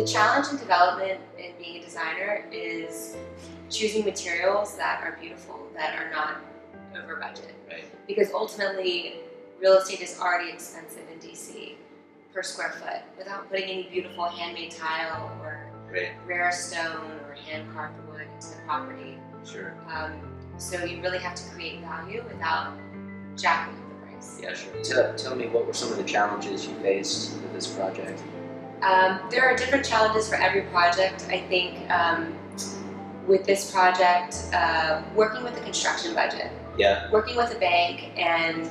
The challenge in development and being a designer is choosing materials that are beautiful, that are not over budget. Right. Because ultimately, real estate is already expensive in DC per square foot without putting any beautiful handmade tile or rare stone or hand carved wood into the property. Sure. So you really have to create value without jacking up the price. Yeah, sure. Tell me, what were some of the challenges you faced with this project? There are different challenges for every project. I think with this project, working with the construction budget, working with a bank, and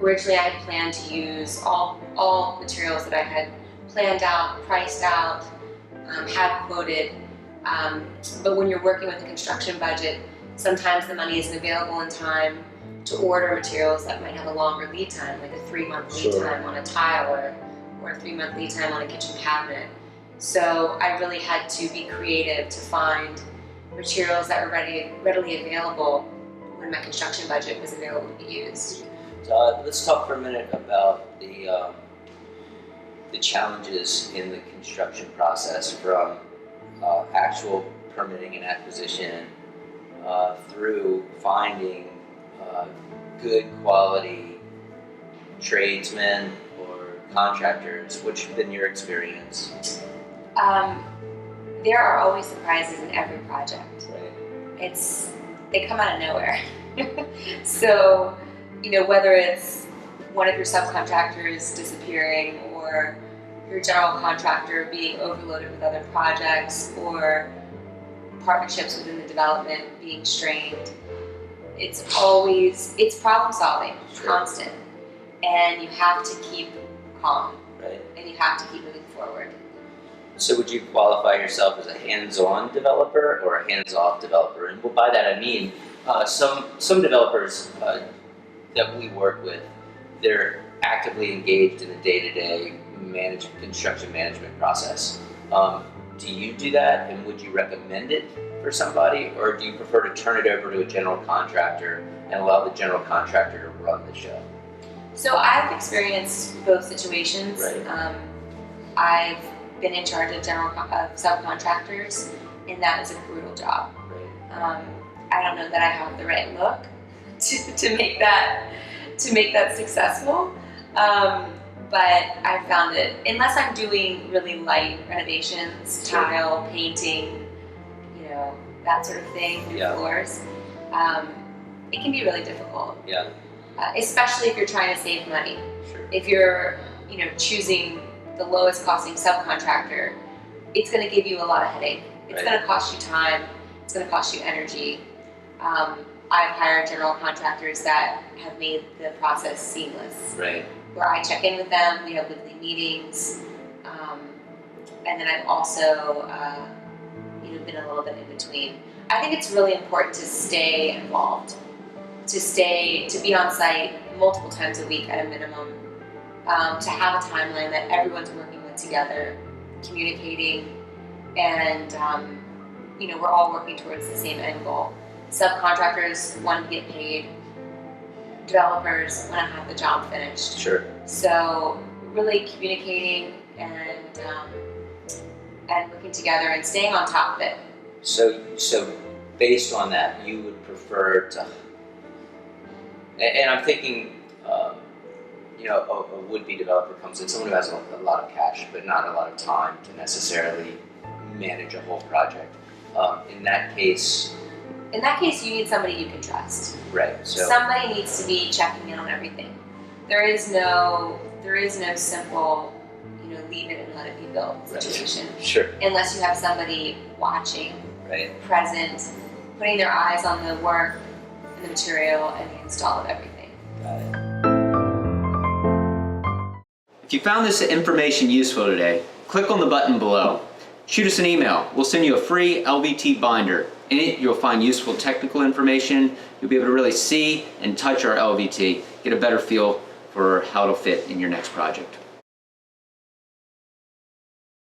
originally I had planned to use all materials that I had planned out, priced out, had quoted. But when you're working with a construction budget, sometimes the money isn't available in time to order materials that might have a longer lead time, like a 3-month lead time on a tile or a 3-month lead time on a kitchen cabinet. So I really had to be creative to find materials that were readily available when my construction budget was available to be used. So let's talk for a minute about the challenges in the construction process, from actual permitting and acquisition through finding good quality tradesmen or contractors. Which has been your experience? There are always surprises in every project. Right. They come out of nowhere. So, whether it's one of your subcontractors disappearing, or your general contractor being overloaded with other projects, or partnerships within the development being strained, it's problem solving, constant. And you have to keep calm. Right. And you have to keep moving forward. So would you qualify yourself as a hands-on developer or a hands-off developer? And by that I mean, some developers that we work with, they're actively engaged in the day-to-day construction management process. Do you do that, and would you recommend it for somebody, or do you prefer to turn it over to a general contractor and allow the general contractor to run the show? So I've experienced both situations. Right. I've been in charge of subcontractors, and that is a brutal job. Right. I don't know that I have the right look to make that successful. But I've found that unless I'm doing really light renovations, tile, painting, that sort of thing, floors, it can be really difficult. Yeah. Especially if you're trying to save money. Sure. If you're, choosing the lowest costing subcontractor, it's going to give you a lot of headache. It's going to cost you time. It's going to cost you energy. I've hired general contractors that have made the process seamless. Right. Where I check in with them, we have weekly meetings, and then I've also, been a little bit in between. I think it's really important to stay involved, to be on site multiple times a week at a minimum, to have a timeline that everyone's working with together, communicating, and we're all working towards the same end goal. Subcontractors want to get paid. Developers want to have the job finished. Sure. So really communicating and working together and staying on top of it. So based on that, you would prefer to, and I'm thinking, a would-be developer comes in, someone who has a lot of cash but not a lot of time to necessarily manage a whole project. In that case, you need somebody you can trust. Right. So somebody needs to be checking in on everything. There is no simple, leave it and let it be built situation. Right. Sure. Unless you have somebody watching, present, putting their eyes on the work and the material and the install of everything. Got it. If you found this information useful today, click on the button below. Shoot us an email. We'll send you a free LVT binder. In it, you'll find useful technical information. You'll be able to really see and touch our LVT, get a better feel for how it'll fit in your next project.